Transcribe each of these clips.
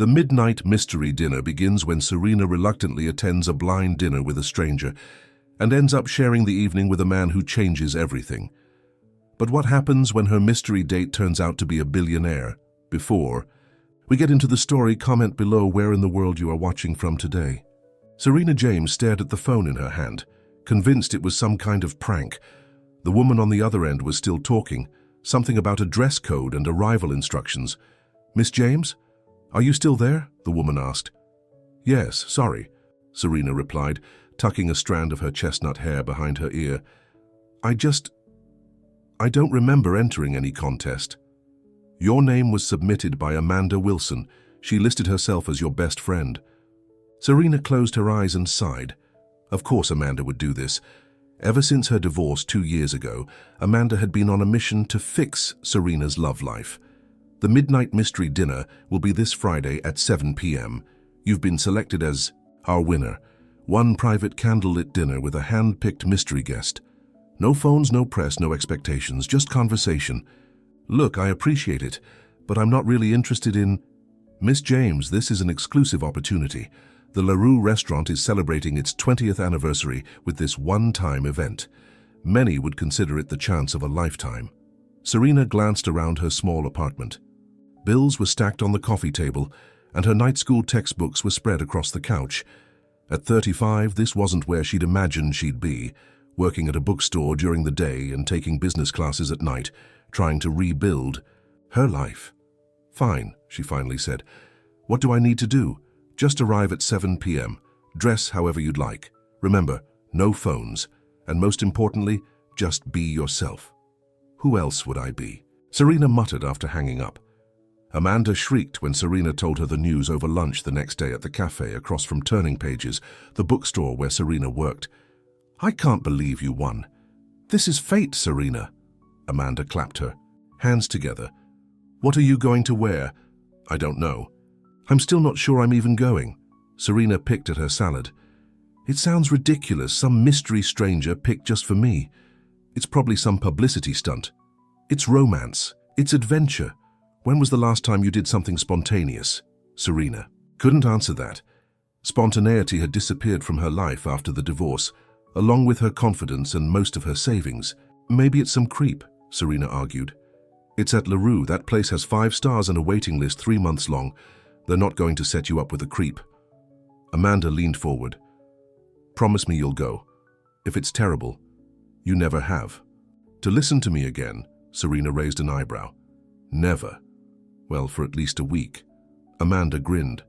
The midnight mystery dinner begins when Serena reluctantly attends a blind dinner with a stranger and ends up sharing the evening with a man who changes everything. But what happens when her mystery date turns out to be a billionaire? Before we get into the story, comment below where in the world you are watching from today. Serena James stared at the phone in her hand, convinced it was some kind of prank. The woman on the other end was still talking, something about a dress code and arrival instructions. "Miss James? Are you still there?" the woman asked. "Yes, sorry," Serena replied, tucking a strand of her chestnut hair behind her ear. I don't remember entering any contest." "Your name was submitted by Amanda Wilson. She listed herself as your best friend." Serena closed her eyes and sighed. Of course Amanda would do this. Ever since her divorce 2 years ago, Amanda had been on a mission to fix Serena's love life. The midnight mystery dinner will be this Friday at 7 p.m. You've been selected as our winner. One private candlelit dinner with a hand-picked mystery guest. No phones, no press, no expectations, just conversation. "Look, I appreciate it, but I'm not really interested in—" "Miss James, this is an exclusive opportunity. The LaRue restaurant is celebrating its 20th anniversary with this one-time event. Many would consider it the chance of a lifetime." Serena glanced around her small apartment. Bills were stacked on the coffee table, and her night school textbooks were spread across the couch. At 35, this wasn't where she'd imagined she'd be, working at a bookstore during the day and taking business classes at night, trying to rebuild her life. "Fine," she finally said. "What do I need to do?" "Just arrive at 7 p.m. Dress however you'd like. Remember, no phones. And most importantly, just be yourself." "Who else would I be?" Serena muttered after hanging up. Amanda shrieked when Serena told her the news over lunch the next day at the cafe across from Turning Pages, the bookstore where Serena worked. "I can't believe you won. This is fate, Serena." Amanda clapped her, hands together. "What are you going to wear?" "I don't know. I'm still not sure I'm even going." Serena picked at her salad. "It sounds ridiculous, some mystery stranger picked just for me. It's probably some publicity stunt. It's romance. It's adventure. When was the last time you did something spontaneous?" Serena couldn't answer that. Spontaneity had disappeared from her life after the divorce, along with her confidence and most of her savings. "Maybe it's some creep," Serena argued. "It's at LaRue. That place has 5 stars and a waiting list 3 months long. They're not going to set you up with a creep." Amanda leaned forward. "Promise me you'll go. If it's terrible, you never have." "To listen to me again," Serena raised an eyebrow. "Never. Well, for at least a week." Amanda grinned.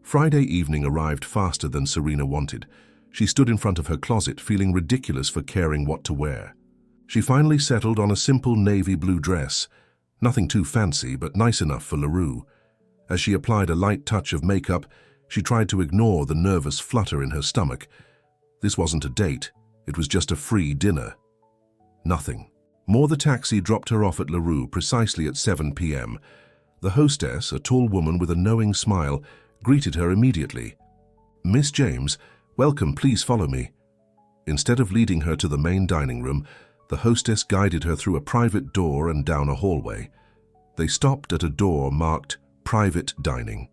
Friday evening arrived faster than Serena wanted. She stood in front of her closet, feeling ridiculous for caring what to wear. She finally settled on a simple navy blue dress. Nothing too fancy, but nice enough for LaRue. As she applied a light touch of makeup, she tried to ignore the nervous flutter in her stomach. This wasn't a date. It was just a free dinner. Nothing more. The taxi dropped her off at LaRue precisely at 7 p.m. The hostess, a tall woman with a knowing smile, greeted her immediately. "Miss James, welcome, please follow me." Instead of leading her to the main dining room, the hostess guided her through a private door and down a hallway. They stopped at a door marked "Private Dining."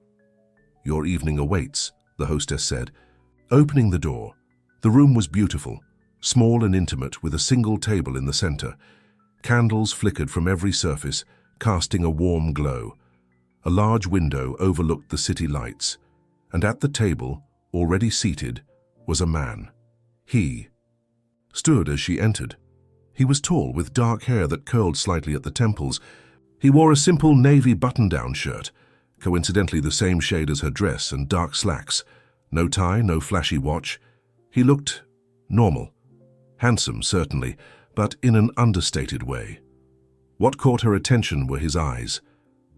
"Your evening awaits," the hostess said. Opening the door, the room was beautiful, small and intimate, with a single table in the center. Candles flickered from every surface, casting a warm glow. A large window overlooked the city lights, and at the table, already seated, was a man. He stood as she entered. He was tall, with dark hair that curled slightly at the temples. He wore a simple navy button-down shirt, coincidentally the same shade as her dress, and dark slacks. No tie, no flashy watch. He looked normal. Handsome, certainly, but in an understated way. What caught her attention were his eyes.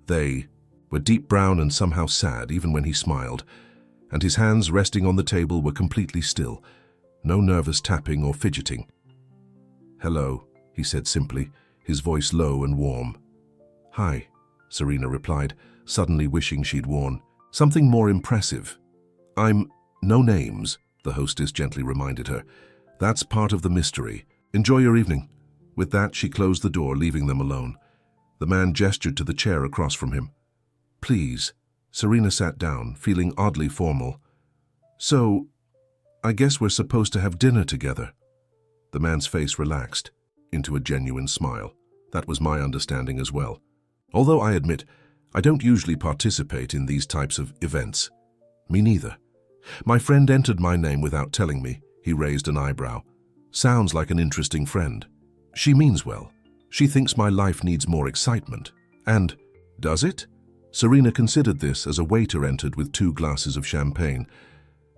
They were deep brown and somehow sad, even when he smiled, and his hands resting on the table were completely still. No nervous tapping or fidgeting. "Hello," he said simply, his voice low and warm. "Hi," Serena replied, suddenly wishing she'd worn something more impressive. "I'm no names," the hostess gently reminded her. "That's part of the mystery. Enjoy your evening." With that, she closed the door, leaving them alone. The man gestured to the chair across from him. "Please, Serena sat down, feeling oddly formal. So, I guess we're supposed to have dinner together. The man's face relaxed into a genuine smile. That was my understanding as well. Although I admit, I don't usually participate in these types of events. Me neither. My friend entered my name without telling me. He raised an eyebrow. Sounds like an interesting friend. She means well. She thinks my life needs more excitement. And, does it? Serena considered this as a waiter entered with 2 glasses of champagne.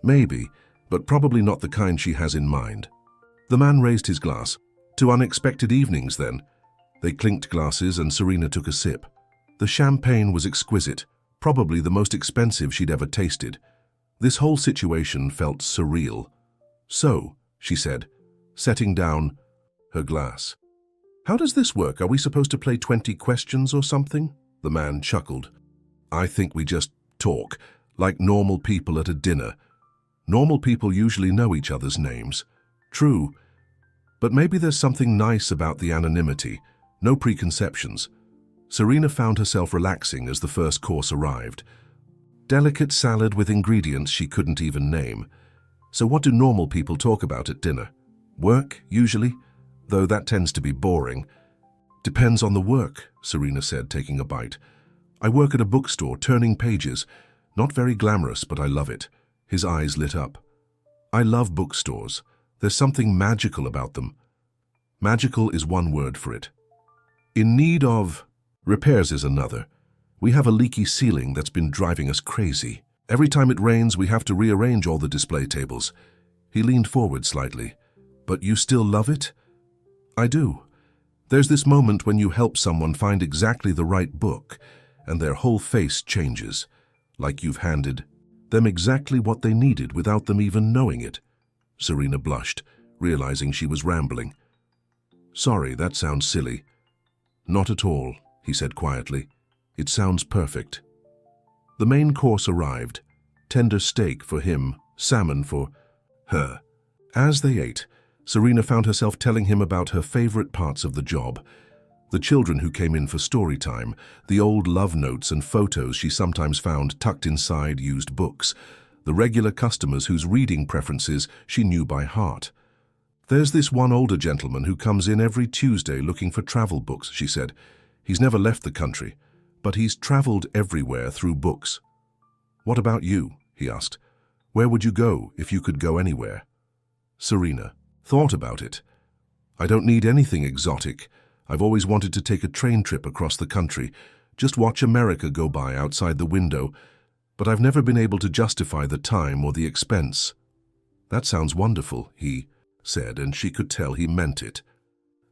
Maybe, but probably not the kind she has in mind. The man raised his glass. 2 unexpected evenings, then. They clinked glasses and Serena took a sip. The champagne was exquisite, probably the most expensive she'd ever tasted. This whole situation felt surreal. So, she said, setting down her glass. How does this work? Are we supposed to play 20 questions or something? The man chuckled. I think we just talk, like normal people at a dinner. Normal people usually know each other's names. True. But maybe there's something nice about the anonymity. No preconceptions. Serena found herself relaxing as the first course arrived. Delicate salad with ingredients she couldn't even name. So what do normal people talk about at dinner? Work, usually? Though that tends to be boring. Depends on the work, Serena said, taking a bite. I work at a bookstore, turning pages. Not very glamorous, but I love it. His eyes lit up. I love bookstores. There's something magical about them. Magical is one word for it. In need of repairs is another. We have a leaky ceiling that's been driving us crazy. Every time it rains, we have to rearrange all the display tables. He leaned forward slightly. But you still love it? I do. There's this moment when you help someone find exactly the right book, and their whole face changes, like you've handed them exactly what they needed without them even knowing it. Serena blushed, realizing she was rambling. Sorry, that sounds silly. Not at all, he said quietly. It sounds perfect. The main course arrived. Tender steak for him, salmon for her. As they ate, Serena found herself telling him about her favorite parts of the job. The children who came in for story time, the old love notes and photos she sometimes found tucked inside used books, the regular customers whose reading preferences she knew by heart. There's this one older gentleman who comes in every Tuesday looking for travel books, she said. He's never left the country, but he's traveled everywhere through books. What about you? He asked. Where would you go if you could go anywhere? Serena thought about it. I don't need anything exotic. I've always wanted to take a train trip across the country, just watch America go by outside the window, but I've never been able to justify the time or the expense. That sounds wonderful, he said, and she could tell he meant it.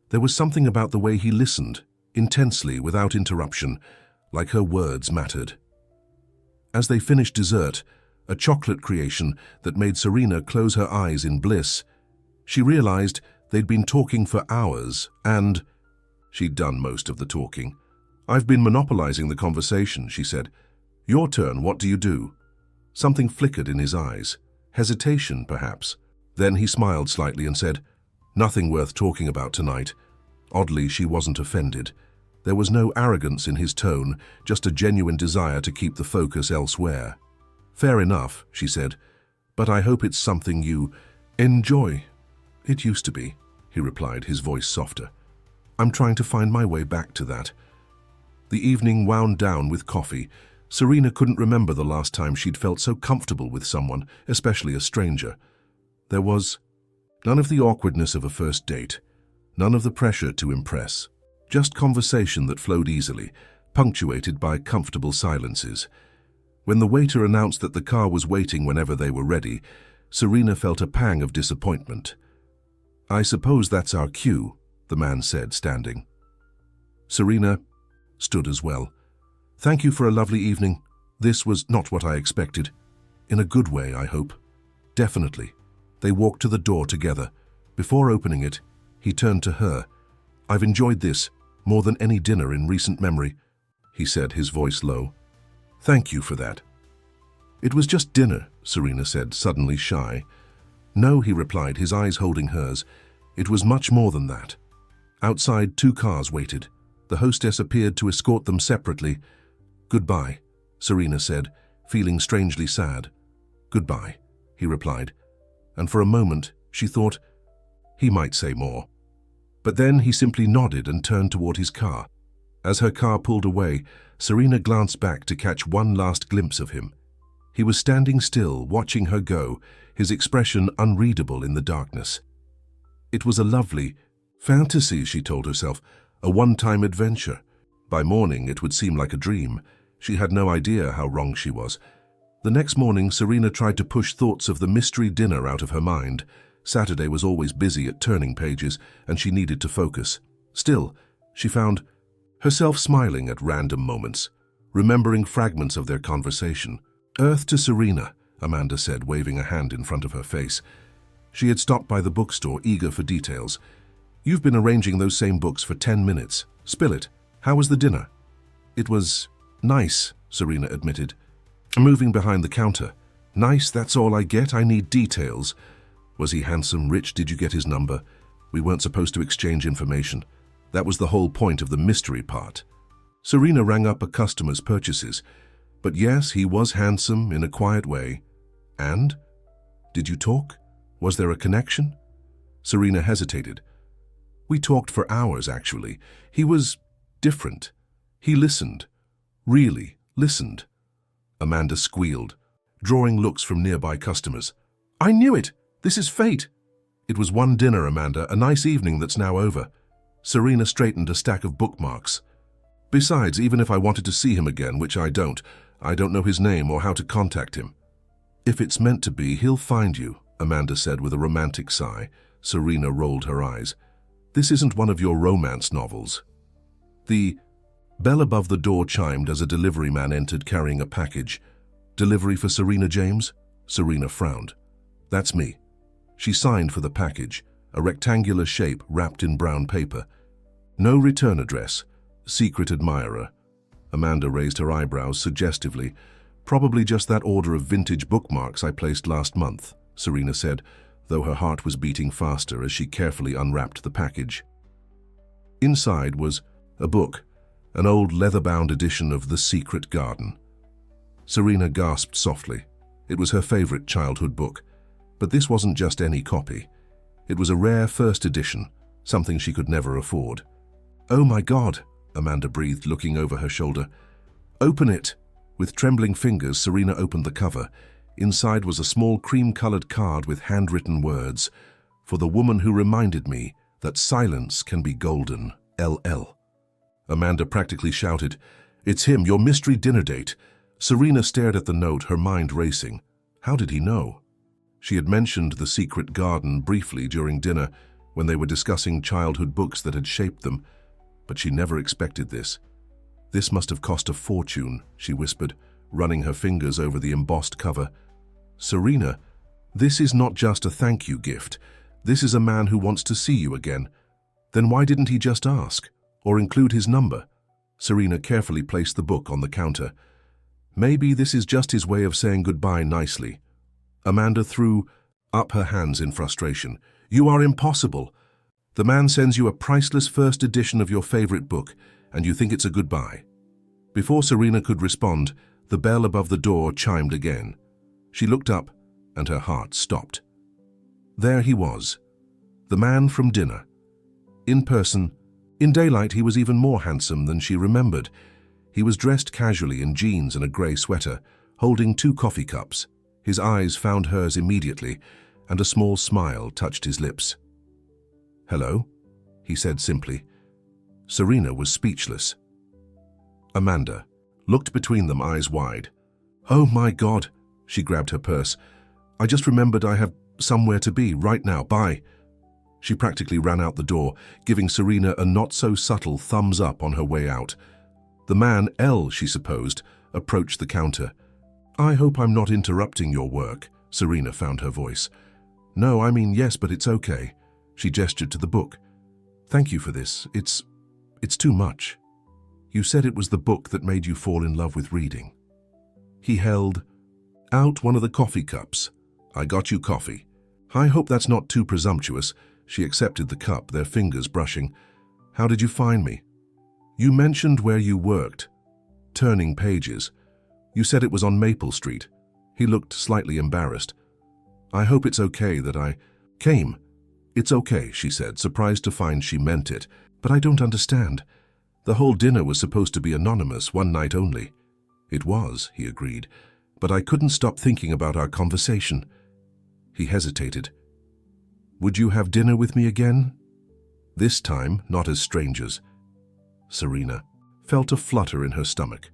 There was something about the way he listened, intensely, without interruption, like her words mattered. As they finished dessert, a chocolate creation that made Serena close her eyes in bliss, she realized they'd been talking for hours, and she'd done most of the talking. I've been monopolizing the conversation, she said. Your turn, what do you do? Something flickered in his eyes. Hesitation, perhaps. Then he smiled slightly and said, Nothing worth talking about tonight. Oddly, she wasn't offended. There was no arrogance in his tone, just a genuine desire to keep the focus elsewhere. Fair enough, she said, but I hope it's something you enjoy. It used to be, he replied, his voice softer. I'm trying to find my way back to that. The evening wound down with coffee. Serena couldn't remember the last time she'd felt so comfortable with someone, especially a stranger. There was none of the awkwardness of a first date, none of the pressure to impress, just conversation that flowed easily, punctuated by comfortable silences. When the waiter announced that the car was waiting whenever they were ready, Serena felt a pang of disappointment. I suppose that's our cue, the man said, standing. Serena stood as well. Thank you for a lovely evening. This was not what I expected. In a good way, I hope. Definitely. They walked to the door together. Before opening it, he turned to her. I've enjoyed this more than any dinner in recent memory, he said, his voice low. Thank you for that. It was just dinner, Serena said, suddenly shy. No, he replied, his eyes holding hers. It was much more than that. Outside, 2 cars waited. The hostess appeared to escort them separately. Goodbye, Serena said, feeling strangely sad. "Goodbye," he replied, and for a moment she thought he might say more. But then he simply nodded and turned toward his car. As her car pulled away, Serena glanced back to catch one last glimpse of him. He was standing still, watching her go, his expression unreadable in the darkness. It was a lovely fantasy, she told herself, a one-time adventure. By morning, it would seem like a dream. She had no idea how wrong she was. The next morning, Serena tried to push thoughts of the mystery dinner out of her mind. Saturday was always busy at turning pages, and she needed to focus. Still, she found herself smiling at random moments, remembering fragments of their conversation. "Earth to Serena," Amanda said, waving a hand in front of her face. She had stopped by the bookstore, eager for details. "You've been arranging those same books for 10 minutes. Spill it. How was the dinner?" "It was nice," Serena admitted, moving behind the counter. "Nice, that's all I get. I need details. Was he handsome, rich? Did you get his number? We weren't supposed to exchange information. That was the whole point of the mystery part." Serena rang up a customer's purchases. But yes, he was handsome in a quiet way. "And? Did you talk? Was there a connection?" Serena hesitated. "We talked for hours, actually. He was different. He listened. Really listened." Amanda squealed, drawing looks from nearby customers. "I knew it! This is fate!" "It was one dinner, Amanda, a nice evening that's now over." Serena straightened a stack of bookmarks. "Besides, even if I wanted to see him again, which I don't know his name or how to contact him." "If it's meant to be, he'll find you," Amanda said with a romantic sigh. Serena rolled her eyes. "This isn't one of your romance novels." The bell above the door chimed as a delivery man entered carrying a package. "Delivery for Serena James?" Serena frowned. "That's me." She signed for the package, a rectangular shape wrapped in brown paper. "No return address. Secret admirer." Amanda raised her eyebrows suggestively. "Probably just that order of vintage bookmarks I placed last month," Serena said, though her heart was beating faster as she carefully unwrapped the package. Inside was a book, an old leather-bound edition of The Secret Garden. Serena gasped softly. It was her favorite childhood book. But this wasn't just any copy. It was a rare first edition, something she could never afford. "Oh my God," Amanda breathed, looking over her shoulder. "Open it." With trembling fingers, Serena opened the cover. Inside was a small cream-colored card with handwritten words. "For the woman who reminded me that silence can be golden, LL." Amanda practically shouted, "It's him, your mystery dinner date." Serena stared at the note, her mind racing. How did he know? She had mentioned The Secret Garden briefly during dinner when they were discussing childhood books that had shaped them, but she never expected this. "This must have cost a fortune," she whispered, running her fingers over the embossed cover. "Serena, this is not just a thank you gift. This is a man who wants to see you again. Then why didn't he just ask, or include his number?" Serena carefully placed the book on the counter. "Maybe this is just his way of saying goodbye nicely." Amanda threw up her hands in frustration. "You are impossible. The man sends you a priceless first edition of your favorite book, and you think it's a goodbye." Before Serena could respond, the bell above the door chimed again. She looked up, and her heart stopped. There he was, the man from dinner. In person, in daylight, he was even more handsome than she remembered. He was dressed casually in jeans and a grey sweater, holding 2 coffee cups. His eyes found hers immediately, and a small smile touched his lips. "Hello," he said simply. Serena was speechless. Amanda looked between them, eyes wide. "Oh my God," she grabbed her purse. "I just remembered I have somewhere to be right now. Bye." She practically ran out the door, giving Serena a not-so-subtle thumbs up on her way out. The man, L, she supposed, approached the counter. "I hope I'm not interrupting your work," Serena found her voice. "No, I mean yes, but it's okay." She gestured to the book. "Thank you for this. It's too much. You said it was the book that made you fall in love with reading." He held out one of the coffee cups. "I got you coffee." "I hope that's not too presumptuous." She accepted the cup, their fingers brushing. "How did you find me?" "You mentioned where you worked. Turning pages. You said it was on Maple Street. He looked slightly embarrassed. I hope it's okay that I came. It's okay, she said, surprised to find she meant it. But I don't understand. The whole dinner was supposed to be anonymous, one night only. It was, he agreed, but I couldn't stop thinking about our conversation. He hesitated. Would you have dinner with me again? This time, not as strangers. Serena felt a flutter in her stomach.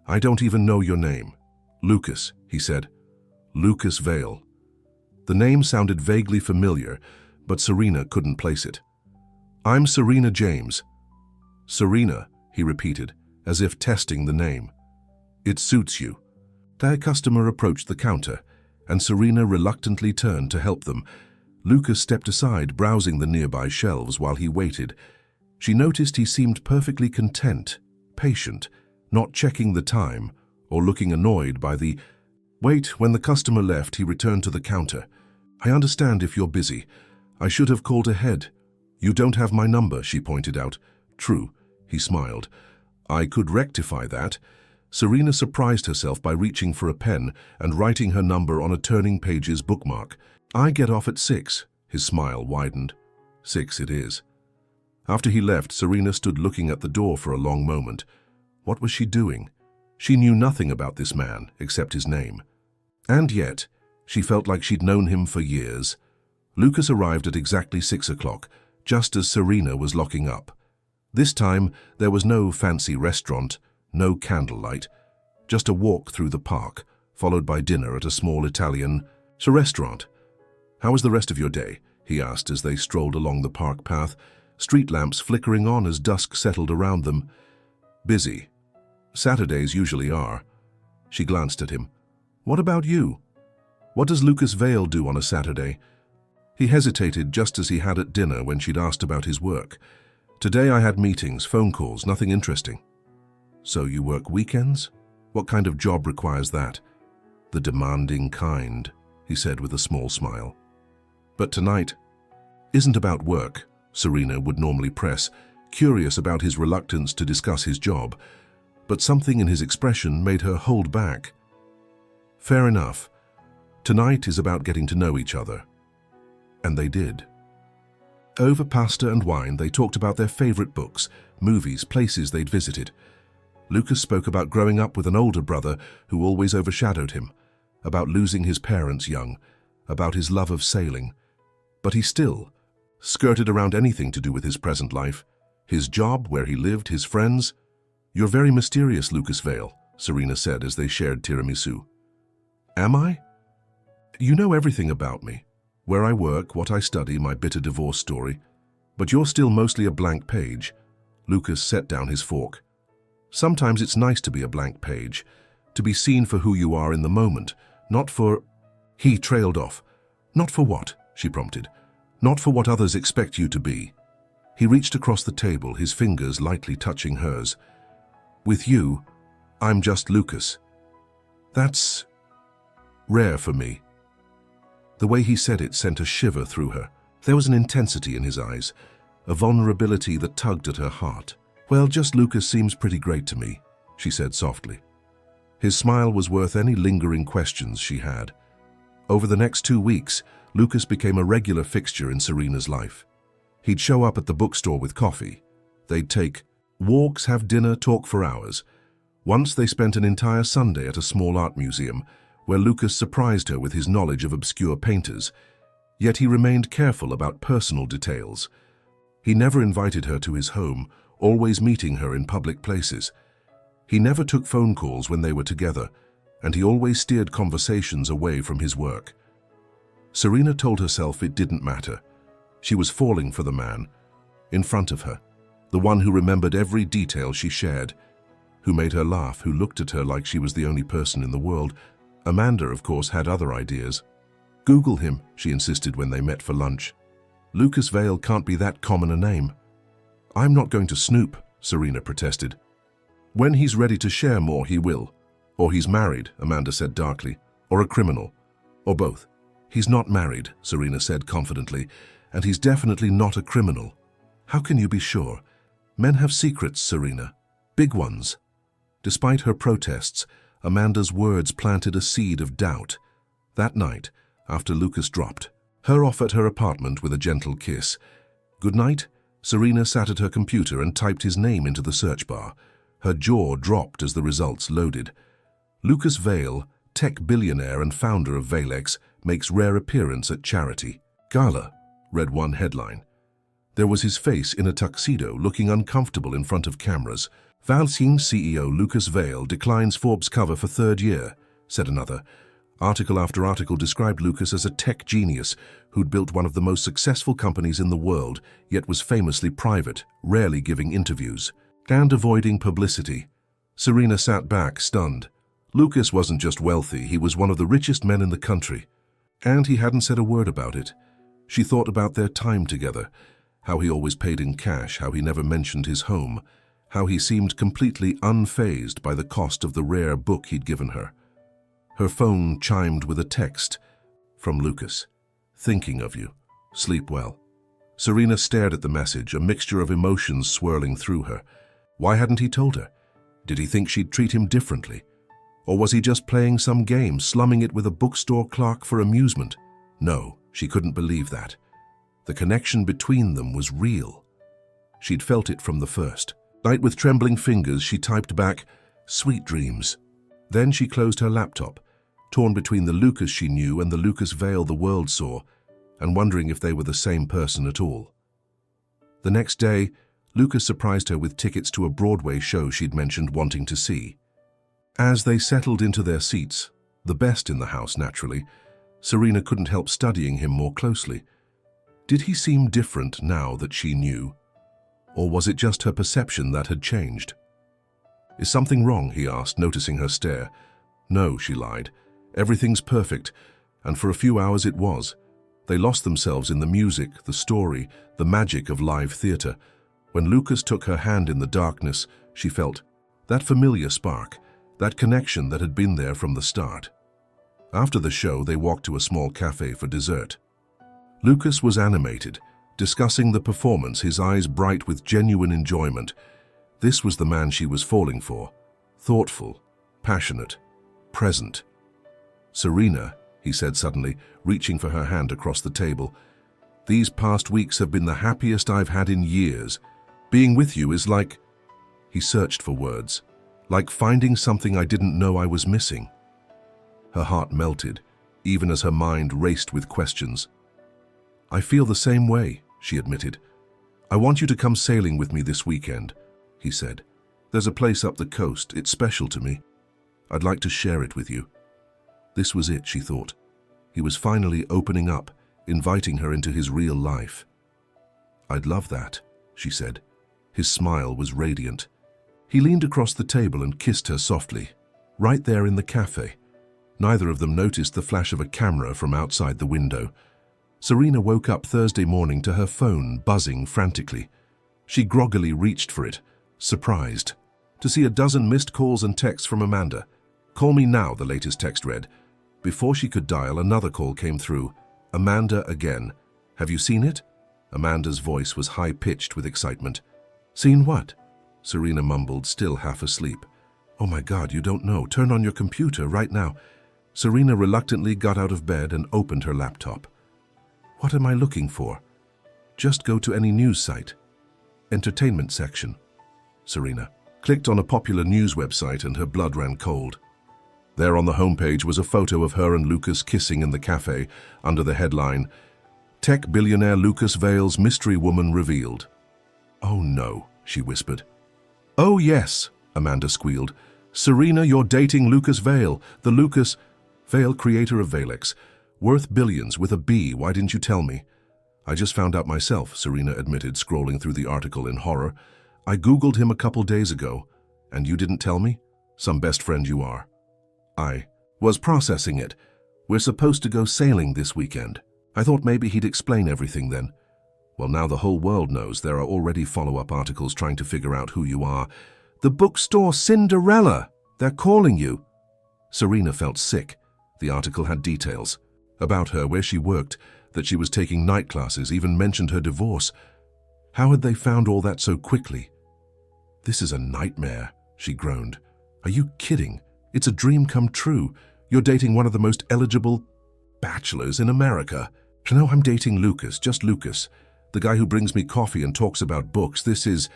I don't even know your name. Lucas, he said. Lucas Vale. The name sounded vaguely familiar, but Serena couldn't place it. I'm Serena James. Serena, he repeated, as if testing the name. It suits you. Their customer approached the counter, and Serena reluctantly turned to help them. Lucas stepped aside, browsing the nearby shelves while he waited. She noticed he seemed perfectly content, patient, not checking the time or looking annoyed by the wait. When the customer left, he returned to the counter. I understand if you're busy. I should have called ahead. You don't have my number, she pointed out. True, he smiled. I could rectify that. Serena surprised herself by reaching for a pen and writing her number on a turning page's bookmark. I get off at 6. His smile widened. 6 it is. After he left, Serena stood looking at the door for a long moment. What was she doing? She knew nothing about this man except his name. And yet, she felt like she'd known him for years. Lucas arrived at exactly 6 o'clock, just as Serena was locking up. This time, there was no fancy restaurant, no candlelight, just a walk through the park, followed by dinner at a small Italian restaurant. How was the rest of your day? He asked as they strolled along the park path, street lamps flickering on as dusk settled around them. Busy. Saturdays usually are. She glanced at him. What about you? What does Lucas Vale do on a Saturday? He hesitated just as he had at dinner when she'd asked about his work. Today I had meetings, phone calls, nothing interesting. So you work weekends? What kind of job requires that? The demanding kind, he said with a small smile. But tonight isn't about work, Serena would normally press, curious about his reluctance to discuss his job, but something in his expression made her hold back. Fair enough. Tonight is about getting to know each other. And they did. Over pasta and wine, they talked about their favorite books, movies, places they'd visited. Lucas spoke about growing up with an older brother who always overshadowed him, about losing his parents young, about his love of sailing. But he still skirted around anything to do with his present life, his job, where he lived, his friends. You're very mysterious, Lucas Vale, Serena said as they shared tiramisu. Am I? You know everything about me, where I work, what I study, my bitter divorce story. But you're still mostly a blank page. Lucas set down his fork. Sometimes it's nice to be a blank page, to be seen for who you are in the moment, not for... He trailed off. Not for what? She prompted. Not for what others expect you to be. He reached across the table, his fingers lightly touching hers. With you, I'm just Lucas. That's rare for me. The way he said it sent a shiver through her. There was an intensity in his eyes, a vulnerability that tugged at her heart. Well, just Lucas seems pretty great to me, she said softly. His smile was worth any lingering questions she had. Over the next 2 weeks, Lucas became a regular fixture in Serena's life. He'd show up at the bookstore with coffee. They'd take walks, have dinner, talk for hours. Once they spent an entire Sunday at a small art museum, where Lucas surprised her with his knowledge of obscure painters. Yet he remained careful about personal details. He never invited her to his home, always meeting her in public places. He never took phone calls when they were together, and he always steered conversations away from his work. Serena told herself it didn't matter. She was falling for the man, in front of her, the one who remembered every detail she shared, who made her laugh, who looked at her like she was the only person in the world. Amanda, of course, had other ideas. Google him, she insisted when they met for lunch. Lucas Vale can't be that common a name. I'm not going to snoop, Serena protested. When he's ready to share more, he will. Or he's married, Amanda said darkly. Or a criminal. Or both. He's not married, Serena said confidently, and he's definitely not a criminal. How can you be sure? Men have secrets, Serena. Big ones. Despite her protests, Amanda's words planted a seed of doubt. That night, after Lucas dropped her off at her apartment with a gentle kiss, "Good night," Serena sat at her computer and typed his name into the search bar. Her jaw dropped as the results loaded. Lucas Vale, tech billionaire and founder of Valex, makes rare appearance at charity gala, read one headline. There was his face in a tuxedo, looking uncomfortable in front of cameras. Valsing CEO Lucas Vale declines Forbes cover for third year, said another. Article after article described Lucas as a tech genius who'd built one of the most successful companies in the world, yet was famously private, rarely giving interviews and avoiding publicity. Serena sat back, stunned. Lucas wasn't just wealthy, he was one of the richest men in the country. And he hadn't said a word about it. She thought about their time together, how he always paid in cash, how he never mentioned his home, how he seemed completely unfazed by the cost of the rare book he'd given her. Her phone chimed with a text from Lucas. "Thinking of you. Sleep well." Serena stared at the message, a mixture of emotions swirling through her. Why hadn't he told her? Did he think she'd treat him differently? Or was he just playing some game, slumming it with a bookstore clerk for amusement? No, she couldn't believe that. The connection between them was real. She'd felt it from the first. With trembling fingers, she typed back, "Sweet dreams." Then she closed her laptop, torn between the Lucas she knew and the Lucas Vale the world saw, and wondering if they were the same person at all. The next day, Lucas surprised her with tickets to a Broadway show she'd mentioned wanting to see. As they settled into their seats, the best in the house naturally, Serena couldn't help studying him more closely. Did he seem different now that she knew? Or was it just her perception that had changed? "Is something wrong?" he asked, noticing her stare. "No," she lied. "Everything's perfect," and for a few hours it was. They lost themselves in the music, the story, the magic of live theater. When Lucas took her hand in the darkness, she felt that familiar spark, that connection that had been there from the start. After the show, they walked to a small cafe for dessert. Lucas was animated, discussing the performance, his eyes bright with genuine enjoyment. This was the man she was falling for. Thoughtful, passionate, present. "Serena," he said suddenly, reaching for her hand across the table, "these past weeks have been the happiest I've had in years. Being with you is like..." He searched for words. "Like finding something I didn't know I was missing." Her heart melted, even as her mind raced with questions. "I feel the same way," she admitted. "I want you to come sailing with me this weekend," he said. "There's a place up the coast. It's special to me. I'd like to share it with you." This was it, she thought. He was finally opening up, inviting her into his real life. "I'd love that," she said. His smile was radiant. He leaned across the table and kissed her softly, right there in the cafe. Neither of them noticed the flash of a camera from outside the window. Serena woke up Thursday morning to her phone buzzing frantically. She groggily reached for it, surprised, to see a dozen missed calls and texts from Amanda. "Call me now," the latest text read. Before she could dial, another call came through. "Amanda again. Have you seen it?" Amanda's voice was high-pitched with excitement. "Seen what?" Serena mumbled, still half asleep. "Oh my God, you don't know. Turn on your computer right now." Serena reluctantly got out of bed and opened her laptop. "What am I looking for?" "Just go to any news site. Entertainment section." Serena clicked on a popular news website and her blood ran cold. There on the homepage was a photo of her and Lucas kissing in the cafe under the headline, "Tech billionaire Lucas Vale's mystery woman revealed." "Oh no," she whispered. "Oh yes," Amanda squealed. "Serena, you're dating Lucas Vale, the Lucas Vale creator of Valex. Worth billions with a B, why didn't you tell me?" "I just found out myself," Serena admitted, scrolling through the article in horror. "I Googled him a couple days ago. And you didn't tell me? Some best friend you are." "I was processing it. We're supposed to go sailing this weekend. I thought maybe he'd explain everything then." "Well, now the whole world knows. There are already follow-up articles trying to figure out who you are." "The bookstore Cinderella! They're calling you." Serena felt sick. The article had details about her, where she worked, that she was taking night classes, even mentioned her divorce. How had they found all that so quickly? "This is a nightmare," she groaned. "Are you kidding? It's a dream come true. You're dating one of the most eligible bachelors in America. No, I'm dating Lucas, just Lucas. The guy who brings me coffee and talks about books. This is...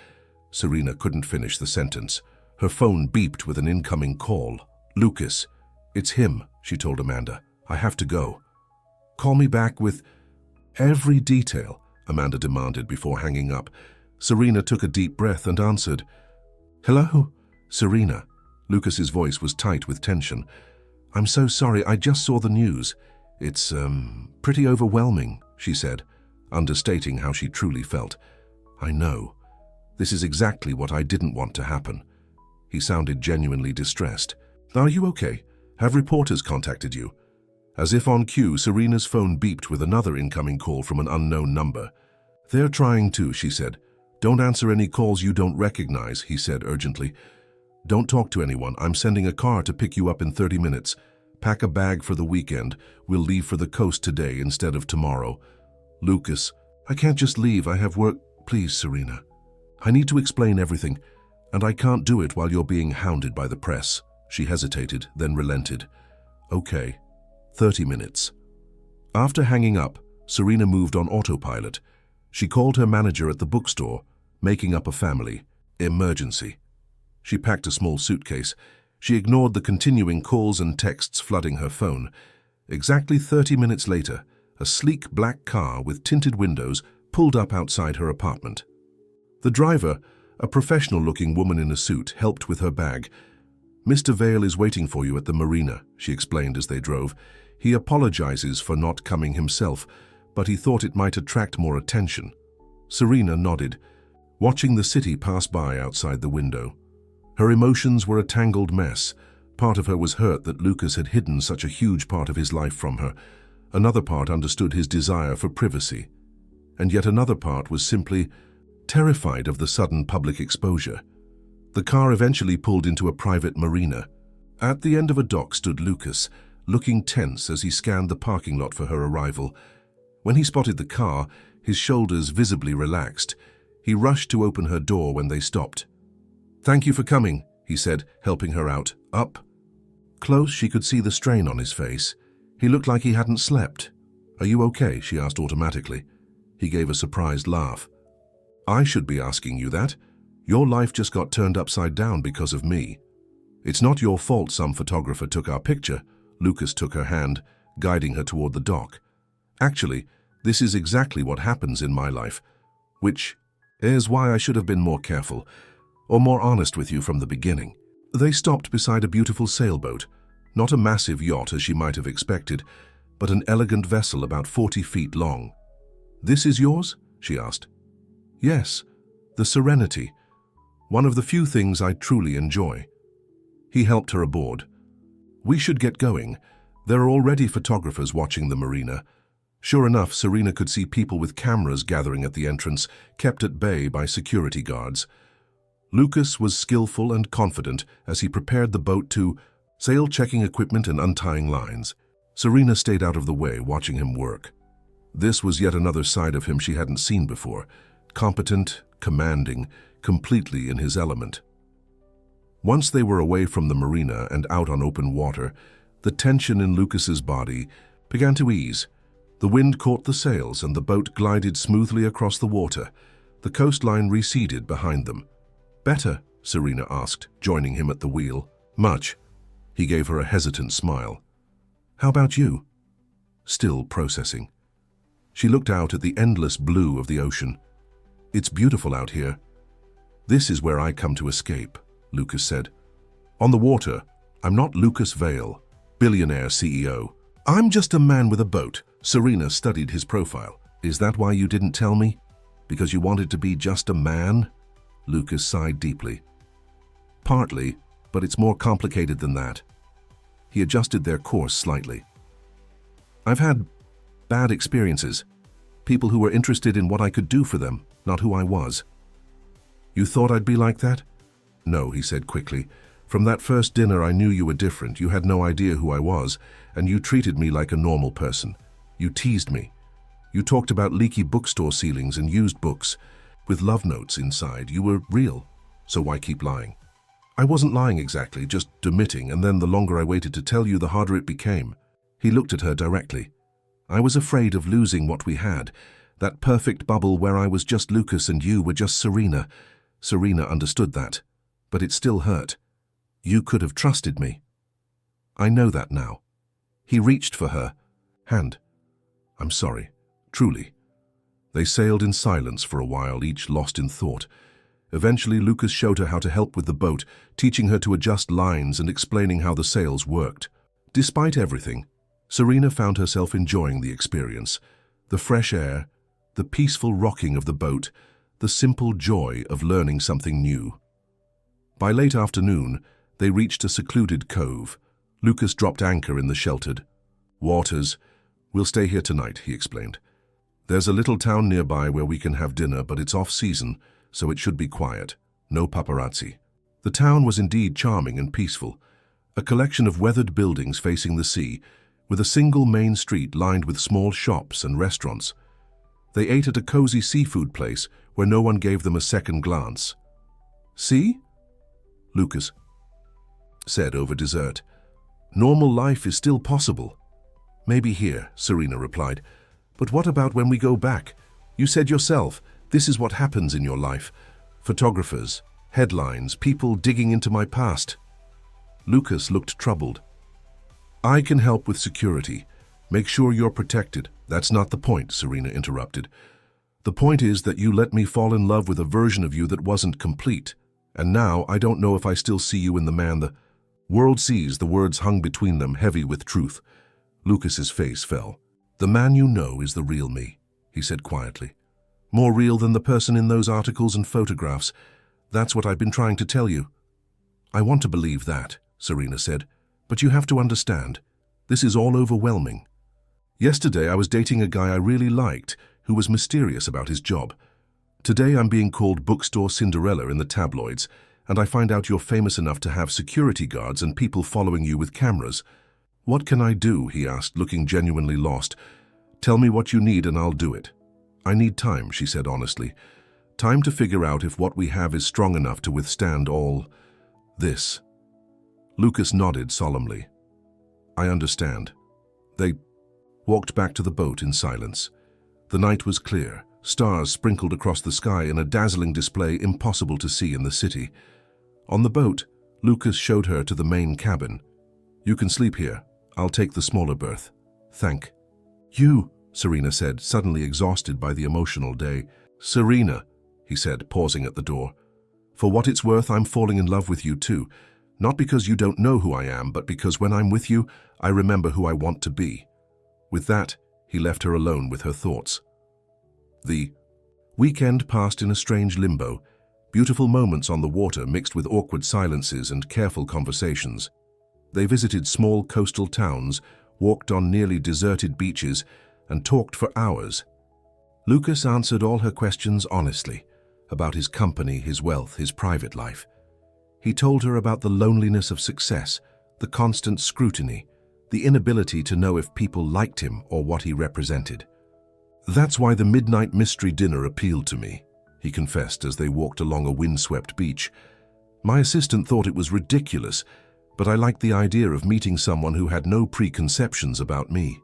Serena couldn't finish the sentence. Her phone beeped with an incoming call. Lucas. It's him, she told Amanda. I have to go. Call me back with every detail, Amanda demanded before hanging up. Serena took a deep breath and answered. Hello? Serena. Lucas's voice was tight with tension. I'm so sorry, I just saw the news. It's, pretty overwhelming, she said, understating how she truly felt. I know. This is exactly what I didn't want to happen. He sounded genuinely distressed. Are you okay? Have reporters contacted you? As if on cue, Serena's phone beeped with another incoming call from an unknown number. They're trying to, she said. Don't answer any calls you don't recognize, he said urgently. Don't talk to anyone. I'm sending a car to pick you up in 30 minutes. Pack a bag for the weekend. We'll leave for the coast today instead of tomorrow. Lucas, I can't just leave. I have work. Please, Serena. I need to explain everything, and I can't do it while you're being hounded by the press. She hesitated, then relented. Okay, 30 minutes. After hanging up, Serena moved on autopilot. She called her manager at the bookstore, making up a family. Emergency. She packed a small suitcase. She ignored the continuing calls and texts flooding her phone. Exactly 30 minutes later, a sleek black car with tinted windows pulled up outside her apartment. The driver, a professional-looking woman in a suit, helped with her bag. Mr. Vale is waiting for you at the marina, she explained as they drove. He apologizes for not coming himself, but he thought it might attract more attention. Serena nodded, watching the city pass by outside the window. Her emotions were a tangled mess. Part of her was hurt that Lucas had hidden such a huge part of his life from her. Another part understood his desire for privacy. And yet another part was simply terrified of the sudden public exposure. The car eventually pulled into a private marina. At the end of a dock stood Lucas, looking tense as he scanned the parking lot for her arrival. When he spotted the car, his shoulders visibly relaxed. He rushed to open her door when they stopped. Thank you for coming, he said, helping her out. Up? Close, she could see the strain on his face. He looked like he hadn't slept. Are you okay? She asked automatically. He gave a surprised laugh. I should be asking you that. Your life just got turned upside down because of me. It's not your fault some photographer took our picture. Lucas took her hand, guiding her toward the dock. Actually, this is exactly what happens in my life, which is why I should have been more careful, or more honest with you from the beginning. They stopped beside a beautiful sailboat, not a massive yacht as she might have expected, but an elegant vessel about 40 feet long. This is yours? She asked. Yes, the Serenity, one of the few things I truly enjoy. He helped her aboard. We should get going. There are already photographers watching the marina. Sure enough, Serena could see people with cameras gathering at the entrance, kept at bay by security guards. Lucas was skillful and confident as he prepared the boat to sail, checking equipment and untying lines. Serena stayed out of the way, watching him work. This was yet another side of him she hadn't seen before. Competent, commanding, completely in his element. Once they were away from the marina and out on open water, the tension in Lucas's body began to ease. The wind caught the sails and the boat glided smoothly across the water. The coastline receded behind them. Better? Serena asked, joining him at the wheel. Much. He gave her a hesitant smile. How about you? Still processing. She looked out at the endless blue of the ocean. It's beautiful out here. This is where I come to escape, Lucas said. On the water, I'm not Lucas Vale, billionaire CEO. I'm just a man with a boat. Serena studied his profile. Is that why you didn't tell me? Because you wanted to be just a man? Lucas sighed deeply. Partly, but it's more complicated than that. He adjusted their course slightly. I've had bad experiences. People who were interested in what I could do for them, not who I was. You thought I'd be like that? No, he said quickly. From that first dinner I knew you were different. You had no idea who I was, and you treated me like a normal person. You teased me. You talked about leaky bookstore ceilings and used books with love notes inside. You were real, so why keep lying? I wasn't lying exactly, just admitting, and then the longer I waited to tell you, the harder it became. He looked at her directly. I was afraid of losing what we had, that perfect bubble where I was just Lucas and you were just Serena. Serena understood that, but it still hurt. You could have trusted me. I know that now. He reached for her hand. I'm sorry, truly. They sailed in silence for a while, each lost in thought. Eventually, Lucas showed her how to help with the boat, teaching her to adjust lines and explaining how the sails worked. Despite everything, Serena found herself enjoying the experience. The fresh air, the peaceful rocking of the boat, the simple joy of learning something new. By late afternoon, they reached a secluded cove. Lucas dropped anchor in the sheltered waters. We'll stay here tonight, he explained. There's a little town nearby where we can have dinner, but it's off-season, so it should be quiet. No paparazzi. The town was indeed charming and peaceful, a collection of weathered buildings facing the sea, with a single main street lined with small shops and restaurants. They ate at a cozy seafood place where no one gave them a second glance. See? Lucas said over dessert. Normal life is still possible. Maybe here, Serena replied. But what about when we go back? You said yourself, this is what happens in your life. Photographers, headlines, people digging into my past. Lucas looked troubled. I can help with security. Make sure you're protected. That's not the point, Serena interrupted. The point is that you let me fall in love with a version of you that wasn't complete. And now I don't know if I still see you in the man the world sees. The words hung between them, heavy with truth. Lucas's face fell. The man you know is the real me, he said quietly. More real than the person in those articles and photographs. That's what I've been trying to tell you. I want to believe that, Serena said, but you have to understand. This is all overwhelming. Yesterday I was dating a guy I really liked who was mysterious about his job. Today I'm being called Bookstore Cinderella in the tabloids, and I find out you're famous enough to have security guards and people following you with cameras. What can I do? He asked, looking genuinely lost. Tell me what you need and I'll do it. I need time, she said honestly. Time to figure out if what we have is strong enough to withstand all this. Lucas nodded solemnly. I understand. They walked back to the boat in silence. The night was clear. Stars sprinkled across the sky in a dazzling display impossible to see in the city. On the boat, Lucas showed her to the main cabin. You can sleep here. I'll take the smaller berth. Thank you, Serena said, suddenly exhausted by the emotional day. Serena, he said, pausing at the door. For what it's worth, I'm falling in love with you too. Not because you don't know who I am, but because when I'm with you, I remember who I want to be. With that, he left her alone with her thoughts. The weekend passed in a strange limbo, beautiful moments on the water mixed with awkward silences and careful conversations. They visited small coastal towns, walked on nearly deserted beaches, and talked for hours. Lucas answered all her questions honestly, about his company, his wealth, his private life. He told her about the loneliness of success, the constant scrutiny, the inability to know if people liked him or what he represented. That's why the midnight mystery dinner appealed to me, he confessed as they walked along a windswept beach. My assistant thought it was ridiculous, but I liked the idea of meeting someone who had no preconceptions about me.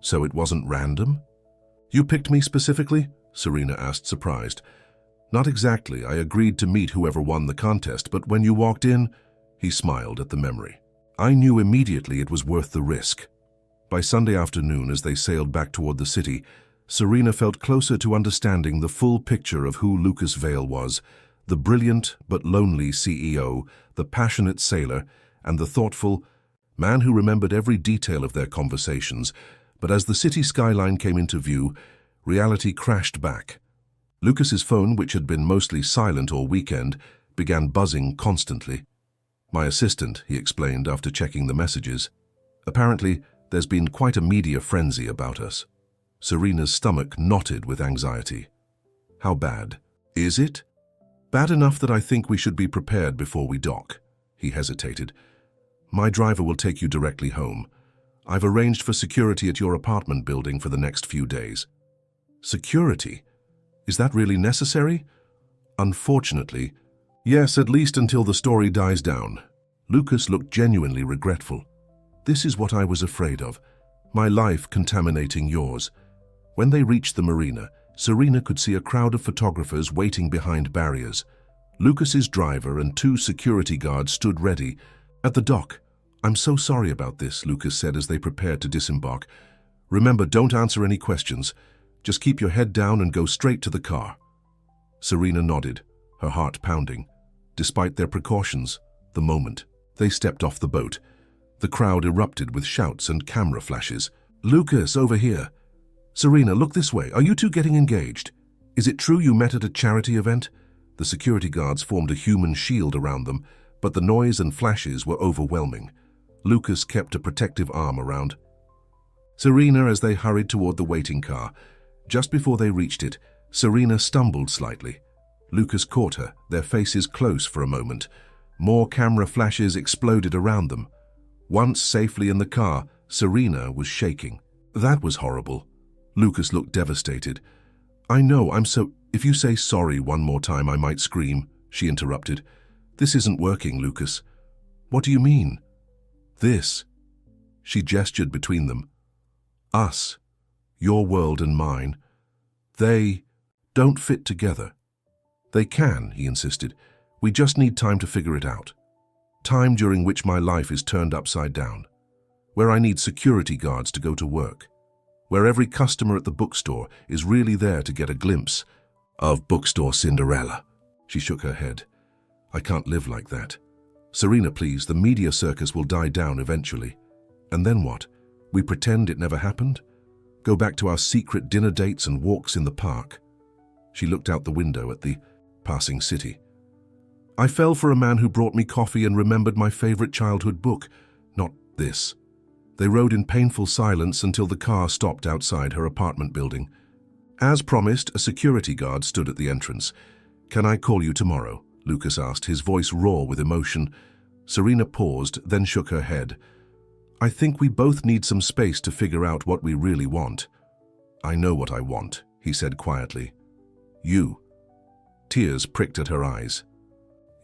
So it wasn't random? You picked me specifically? Serena asked, surprised. Not exactly. I agreed to meet whoever won the contest, but when you walked in, he smiled at the memory. I knew immediately it was worth the risk. By Sunday afternoon, as they sailed back toward the city, Serena felt closer to understanding the full picture of who Lucas Vale was, the brilliant but lonely CEO, the passionate sailor, and the thoughtful man who remembered every detail of their conversations. But as the city skyline came into view, reality crashed back. Lucas's phone, which had been mostly silent all weekend, began buzzing constantly. My assistant, he explained after checking the messages. Apparently, there's been quite a media frenzy about us. Serena's stomach knotted with anxiety. How bad? Is it? Bad enough that I think we should be prepared before we dock. He hesitated. My driver will take you directly home. I've arranged for security at your apartment building for the next few days. Security? Is that really necessary? Unfortunately, Yes, at least until the story dies down. Lucas looked genuinely regretful. This is what I was afraid of. My life contaminating yours. When they reached the marina, Serena could see a crowd of photographers waiting behind barriers. Lucas's driver and 2 security guards stood ready. At the dock, "I'm so sorry about this," Lucas said as they prepared to disembark. "Remember, don't answer any questions. Just keep your head down and go straight to the car." Serena nodded, her heart pounding. Despite their precautions, the moment they stepped off the boat, the crowd erupted with shouts and camera flashes. "Lucas, over here. Serena, look this way. Are you two getting engaged? Is it true you met at a charity event?" The security guards formed a human shield around them, but the noise and flashes were overwhelming. Lucas kept a protective arm around Serena as they hurried toward the waiting car. Just before they reached it, Serena stumbled slightly. Lucas caught her, their faces close for a moment. More camera flashes exploded around them. Once safely in the car, Serena was shaking. "That was horrible." Lucas looked devastated. "I know, If you say sorry one more time, I might scream," she interrupted. "This isn't working, Lucas." "What do you mean?" "This." She gestured between them. "Us. Your world and mine. They don't fit together." "They can," he insisted. "We just need time to figure it out. Time during which my life is turned upside down. Where I need security guards to go to work. Where every customer at the bookstore is really there to get a glimpse of Bookstore Cinderella." She shook her head. "I can't live like that. Serena, please, the media circus will die down eventually. And then what? We pretend it never happened? Go back to our secret dinner dates and walks in the park?" She looked out the window at the passing city. "I fell for a man who brought me coffee and remembered my favorite childhood book. Not this." They rode in painful silence until the car stopped outside her apartment building. As promised, a security guard stood at the entrance. "Can I call you tomorrow?" Lucas asked, his voice raw with emotion. Serena paused, then shook her head. "I think we both need some space to figure out what we really want." "I know what I want," he said quietly. "You." Tears pricked at her eyes.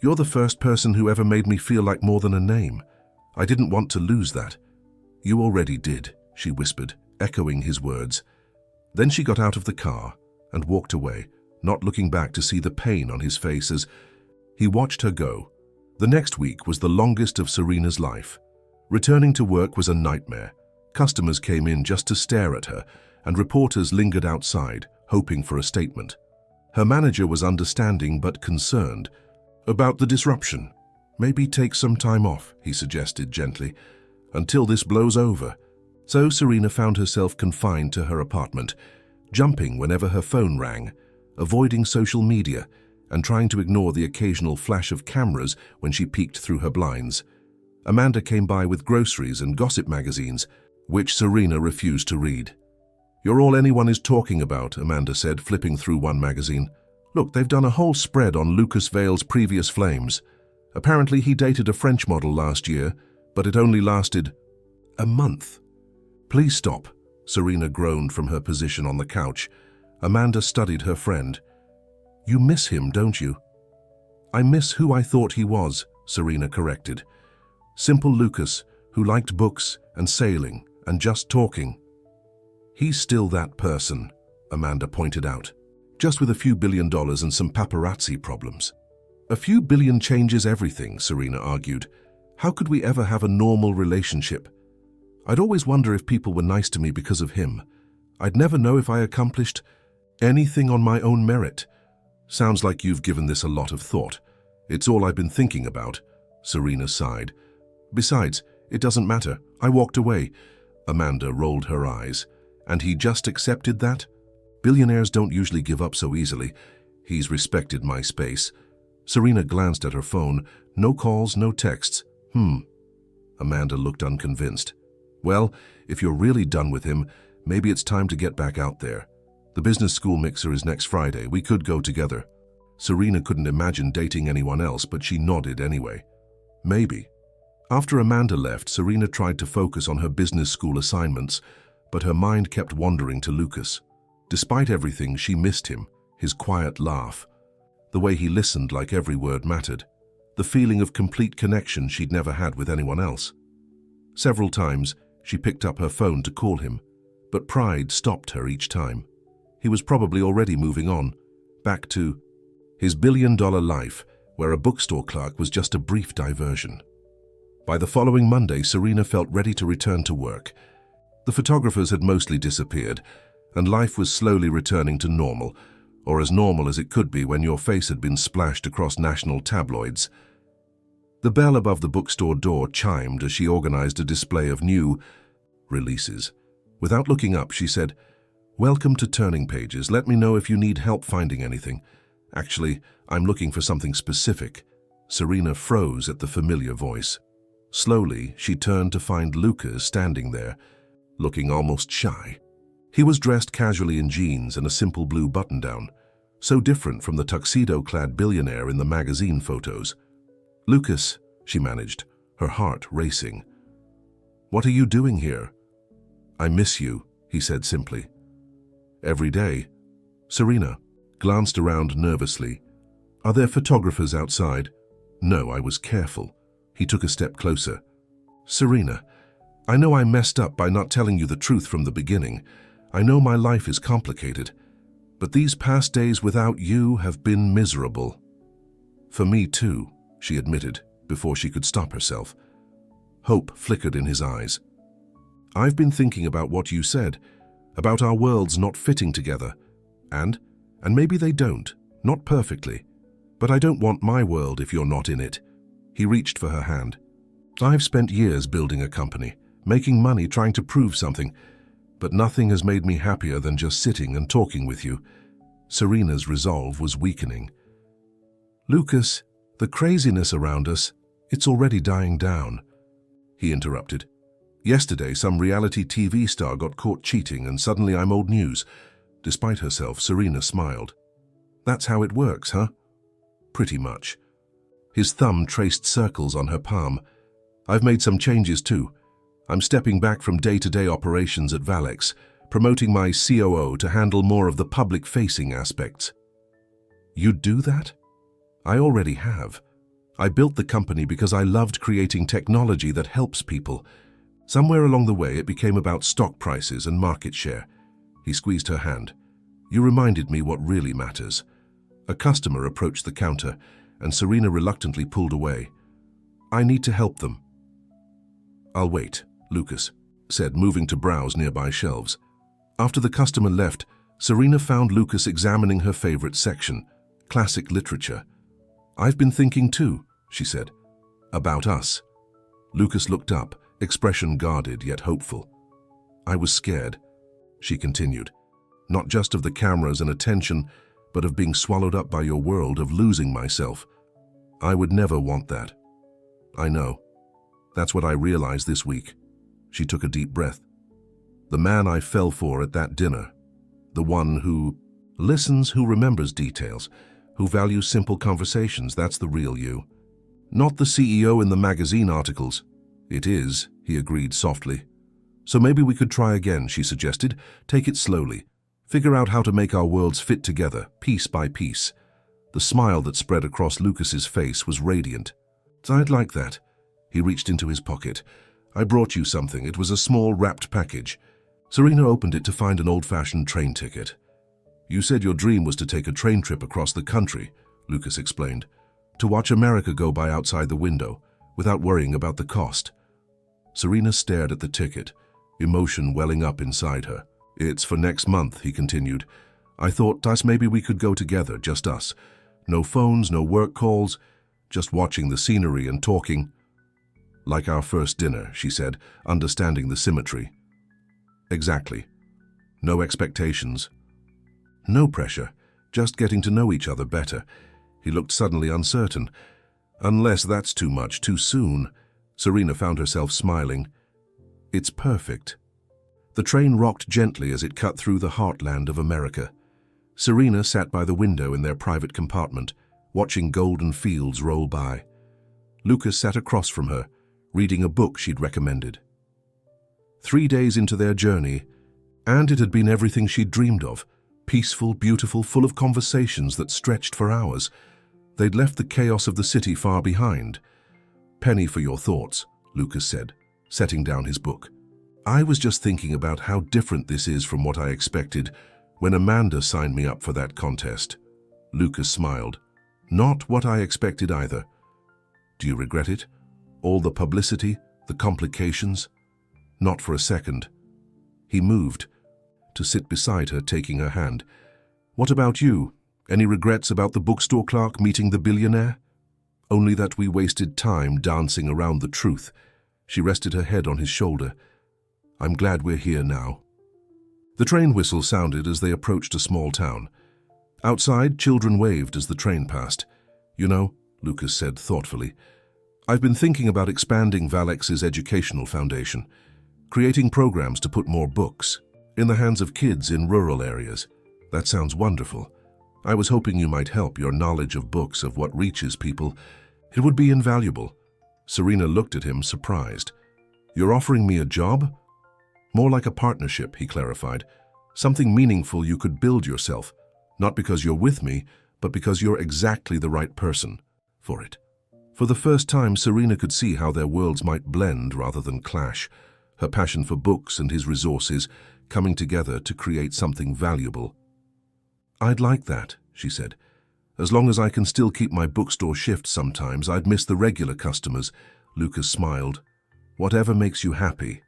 "You're the first person who ever made me feel like more than a name. I didn't want to lose that." "You already did," she whispered, echoing his words. Then she got out of the car and walked away, not looking back to see the pain on his face as he watched her go. The next week was the longest of Serena's life. Returning to work was a nightmare. Customers came in just to stare at her, and reporters lingered outside, hoping for a statement. Her manager was understanding but concerned. "About the disruption. Maybe take some time off," he suggested gently, "until this blows over." So Serena found herself confined to her apartment, jumping whenever her phone rang, avoiding social media, and trying to ignore the occasional flash of cameras when she peeked through her blinds. Amanda came by with groceries and gossip magazines, which Serena refused to read. "You're all anyone is talking about," Amanda said, flipping through one magazine. "Look, they've done a whole spread on Lucas Vale's previous flames. Apparently he dated a French model last year, but it only lasted a month." "Please stop," Serena groaned from her position on the couch. Amanda studied her friend. "You miss him, don't you?" "I miss who I thought he was," Serena corrected. "Simple Lucas, who liked books and sailing and just talking." "He's still that person," Amanda pointed out, "just with a few $1 billion and some paparazzi problems." "A few billion changes everything," Serena argued. "How could we ever have a normal relationship? I'd always wonder if people were nice to me because of him. I'd never know if I accomplished anything on my own merit." "Sounds like you've given this a lot of thought. It's all I've been thinking about," Serena sighed. "Besides, it doesn't matter. I walked away." Amanda rolled her eyes. "And he just accepted that? Billionaires don't usually give up so easily. He's respected my space." Serena glanced at her phone. No calls, no texts. Amanda looked unconvinced. "Well, if you're really done with him, maybe it's time to get back out there. The business school mixer is next Friday. We could go together." Serena couldn't imagine dating anyone else, but she nodded anyway. "Maybe." After Amanda left, Serena tried to focus on her business school assignments, but her mind kept wandering to Lucas. Despite everything, she missed him, his quiet laugh, The way he listened like every word mattered. The feeling of complete connection she'd never had with anyone else. Several times, she picked up her phone to call him, but pride stopped her each time. He was probably already moving on, back to his billion-dollar life, where a bookstore clerk was just a brief diversion. By the following Monday, Serena felt ready to return to work. The photographers had mostly disappeared, and life was slowly returning to normal, or as normal as it could be when your face had been splashed across national tabloids. The bell above the bookstore door chimed as she organized a display of new releases. Without looking up, she said, "Welcome to Turning Pages. Let me know if you need help finding anything. Actually, I'm looking for something specific." Serena froze at the familiar voice. Slowly, she turned to find Lucas standing there, looking almost shy. He was dressed casually in jeans and a simple blue button-down, so different from the tuxedo-clad billionaire in the magazine photos. "Lucas," she managed, her heart racing. "What are you doing here?" "I miss you," he said simply. "Every day?" Serena glanced around nervously. "Are there photographers outside?" "No, I was careful." He took a step closer. "Serena, I know I messed up by not telling you the truth from the beginning. I know my life is complicated, but these past days without you have been miserable." "For me too," she admitted, before she could stop herself. Hope flickered in his eyes. "I've been thinking about what you said, about our worlds not fitting together. And maybe they don't, not perfectly. But I don't want my world if you're not in it." He reached for her hand. "I've spent years building a company, making money, trying to prove something, but nothing has made me happier than just sitting and talking with you." Serena's resolve was weakening. "Lucas, the craziness around us, it's already dying down." He interrupted. "Yesterday, some reality TV star got caught cheating and suddenly I'm old news." Despite herself, Serena smiled. "That's how it works, huh?" "Pretty much." His thumb traced circles on her palm. "I've made some changes too. I'm stepping back from day-to-day operations at Valex, promoting my COO to handle more of the public-facing aspects." "You'd do that?" "I already have. I built the company because I loved creating technology that helps people. Somewhere along the way, it became about stock prices and market share." He squeezed her hand. "You reminded me what really matters." A customer approached the counter, and Serena reluctantly pulled away. "I need to help them." "I'll wait," Lucas said, moving to browse nearby shelves. After the customer left, Serena found Lucas examining her favorite section, classic literature. "I've been thinking too," she said. "About us." Lucas looked up, expression guarded yet hopeful. "I was scared," she continued, "not just of the cameras and attention, but of being swallowed up by your world, of losing myself. I would never want that." "I know. That's what I realized this week." She took a deep breath. "The man I fell for at that dinner, the one who listens, who remembers details, who values simple conversations, that's the real you. Not the CEO in the magazine articles." "It is," he agreed softly. "So maybe we could try again," she suggested. "Take it slowly. Figure out how to make our worlds fit together, piece by piece." The smile that spread across Lucas's face was radiant. "I'd like that." He reached into his pocket. "I brought you something. It was a small wrapped package." Serena opened it to find an old-fashioned train ticket. "You said your dream was to take a train trip across the country," Lucas explained. "To watch America go by outside the window, without worrying about the cost." Serena stared at the ticket, emotion welling up inside her. "It's for next month," he continued. "I thought maybe we could go together, just us. No phones, no work calls, just watching the scenery and talking." "Like our first dinner," she said, understanding the symmetry. "Exactly. No expectations. No pressure, just getting to know each other better." He looked suddenly uncertain. "Unless that's too much, too soon." Serena found herself smiling. "It's perfect." The train rocked gently as it cut through the heartland of America. Serena sat by the window in their private compartment, watching golden fields roll by. Lucas sat across from her, reading a book she'd recommended. 3 days into their journey, and it had been everything she'd dreamed of. Peaceful, beautiful, full of conversations that stretched for hours. They'd left the chaos of the city far behind. "Penny for your thoughts," Lucas said, setting down his book. "I was just thinking about how different this is from what I expected when Amanda signed me up for that contest." Lucas smiled. "Not what I expected either." "Do you regret it? All the publicity, the complications?" "Not for a second." He moved to sit beside her, taking her hand. "What about you? Any regrets about the bookstore clerk meeting the billionaire?" "Only that we wasted time dancing around the truth." She rested her head on his shoulder. "I'm glad we're here now." The train whistle sounded as they approached a small town. Outside, children waved as the train passed. "You know," Lucas said thoughtfully, "I've been thinking about expanding Valex's educational foundation, creating programs to put more books in the hands of kids in rural areas." "That sounds wonderful. I was hoping you might help. Your knowledge of books, of what reaches people. It would be invaluable." Serena looked at him, surprised. "You're offering me a job?" "More like a partnership," he clarified. "Something meaningful you could build yourself, not because you're with me, but because you're exactly the right person for it." For the first time, Serena could see how their worlds might blend rather than clash, her passion for books and his resources coming together to create something valuable. "I'd like that," she said. "As long as I can still keep my bookstore shift sometimes, I'd miss the regular customers." Lucas smiled. "Whatever makes you happy."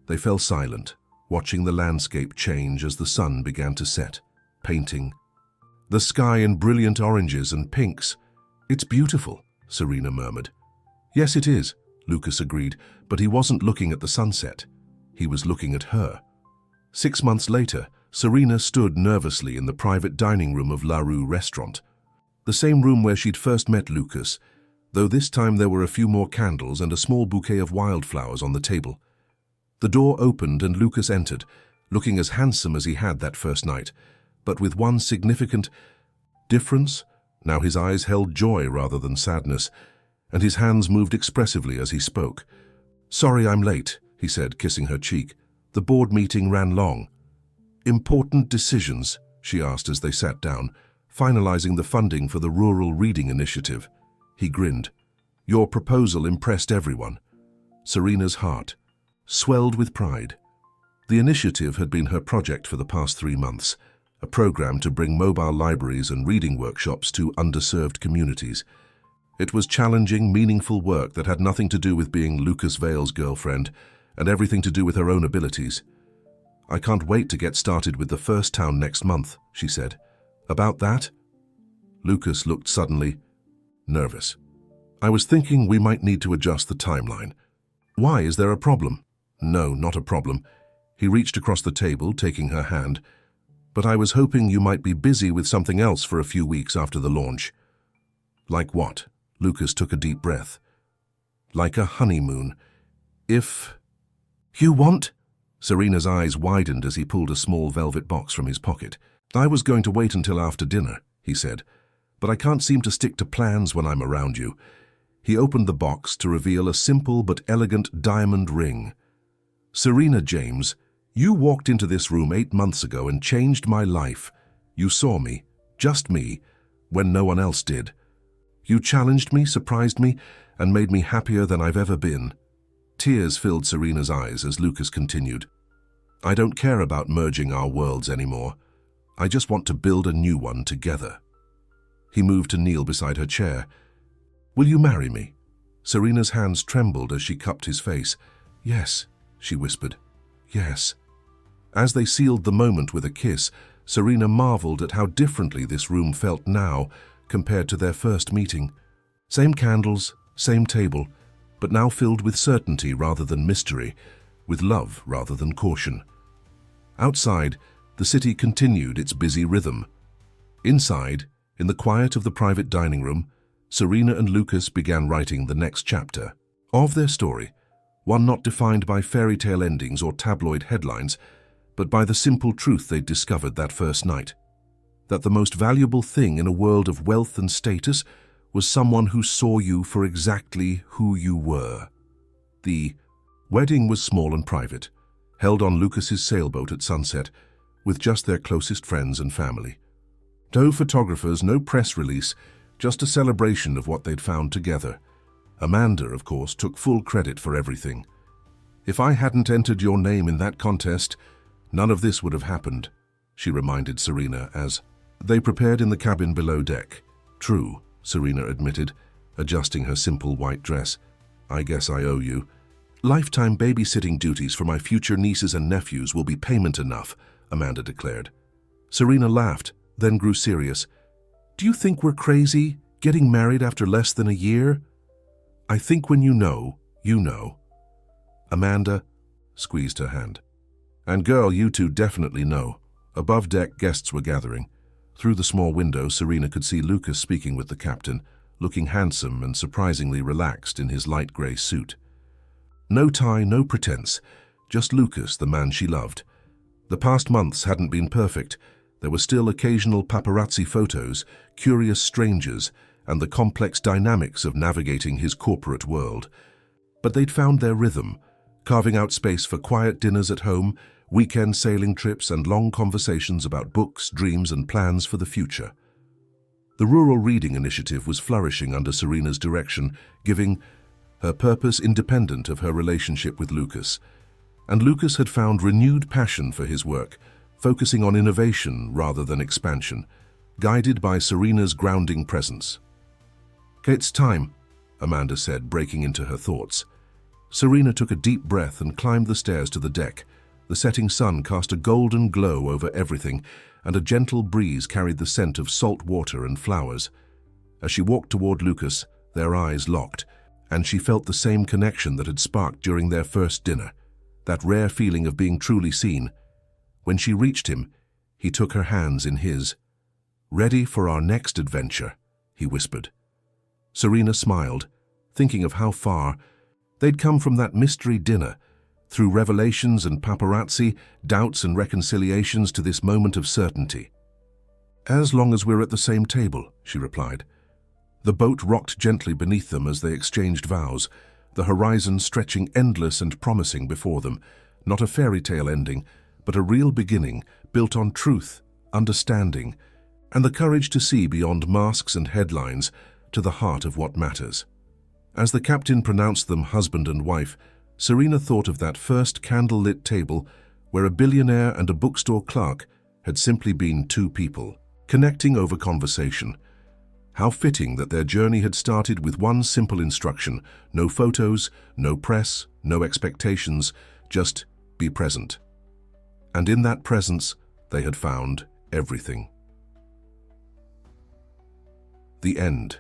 They fell silent, watching the landscape change as the sun began to set, painting the sky in brilliant oranges and pinks. "It's beautiful," Serena murmured. "Yes, it is," Lucas agreed, but he wasn't looking at the sunset. He was looking at her. 6 months later, Serena stood nervously in the private dining room of La Rue restaurant, the same room where she'd first met Lucas, though this time there were a few more candles and a small bouquet of wildflowers on the table. The door opened and Lucas entered, looking as handsome as he had that first night, but with one significant difference. Now his eyes held joy rather than sadness, and his hands moved expressively as he spoke. "Sorry I'm late," he said, kissing her cheek. "The board meeting ran long." "Important decisions?" she asked as they sat down, finalizing the funding for the Rural Reading Initiative. He grinned. "Your proposal impressed everyone." Serena's heart swelled with pride. The initiative had been her project for the past 3 months, a program to bring mobile libraries and reading workshops to underserved communities. It was challenging, meaningful work that had nothing to do with being Lucas Vale's girlfriend and everything to do with her own abilities. "I can't wait to get started with the first town next month," she said. "About that?" Lucas looked suddenly nervous. "I was thinking we might need to adjust the timeline." "Why, is there a problem?" "No, not a problem." He reached across the table, taking her hand. "But I was hoping you might be busy with something else for a few weeks after the launch." "Like what?" Lucas took a deep breath. "Like a honeymoon. If you want?" Serena's eyes widened as he pulled a small velvet box from his pocket. "I was going to wait until after dinner," he said, "but I can't seem to stick to plans when I'm around you." He opened the box to reveal a simple but elegant diamond ring. "Serena James, you walked into this room 8 months ago and changed my life. You saw me, just me, when no one else did. You challenged me, surprised me, and made me happier than I've ever been." Tears filled Serena's eyes as Lucas continued. "I don't care about merging our worlds anymore. I just want to build a new one together." He moved to kneel beside her chair. "Will you marry me?" Serena's hands trembled as she cupped his face. "Yes," she whispered. "Yes." As they sealed the moment with a kiss, Serena marveled at how differently this room felt now compared to their first meeting. Same candles, same table, but now filled with certainty rather than mystery, with love rather than caution. Outside, the city continued its busy rhythm. Inside, in the quiet of the private dining room, Serena and Lucas began writing the next chapter of their story, one not defined by fairy tale endings or tabloid headlines, but by the simple truth they'd discovered that first night, that the most valuable thing in a world of wealth and status was someone who saw you for exactly who you were. The wedding was small and private, held on Lucas's sailboat at sunset, with just their closest friends and family. No photographers, no press release, just a celebration of what they'd found together. Amanda, of course, took full credit for everything. "If I hadn't entered your name in that contest, none of this would have happened," she reminded Serena as they prepared in the cabin below deck. "True," Serena admitted, adjusting her simple white dress. "I guess I owe you. Lifetime babysitting duties for my future nieces and nephews will be payment enough," Amanda declared. Serena laughed, then grew serious. "Do you think we're crazy, getting married after less than a year?" "I think when you know, you know." Amanda squeezed her hand. "And girl, you two definitely know." Above deck, guests were gathering. Through the small window, Serena could see Lucas speaking with the captain, looking handsome and surprisingly relaxed in his light grey suit. No tie, no pretense, just Lucas, the man she loved. The past months hadn't been perfect. There were still occasional paparazzi photos, curious strangers, and the complex dynamics of navigating his corporate world. But they'd found their rhythm, carving out space for quiet dinners at home, weekend sailing trips, and long conversations about books, dreams, and plans for the future. The Rural Reading Initiative was flourishing under Serena's direction, giving her purpose independent of her relationship with Lucas. And Lucas had found renewed passion for his work, focusing on innovation rather than expansion, guided by Serena's grounding presence. "It's time," Amanda said, breaking into her thoughts. Serena took a deep breath and climbed the stairs to the deck. The setting sun cast a golden glow over everything, and a gentle breeze carried the scent of salt water and flowers. As she walked toward Lucas, their eyes locked, and she felt the same connection that had sparked during their first dinner, that rare feeling of being truly seen. When she reached him, he took her hands in his. "Ready for our next adventure," he whispered. Serena smiled, thinking of how far they'd come from that mystery dinner, through revelations and paparazzi, doubts and reconciliations, to this moment of certainty. "As long as we're at the same table," she replied. The boat rocked gently beneath them as they exchanged vows, the horizon stretching endless and promising before them, not a fairy tale ending, but a real beginning built on truth, understanding, and the courage to see beyond masks and headlines to the heart of what matters. As the captain pronounced them husband and wife, Serena thought of that first candle-lit table where a billionaire and a bookstore clerk had simply been two people, connecting over conversation. How fitting that their journey had started with one simple instruction: no photos, no press, no expectations, just be present. And in that presence, they had found everything. The end.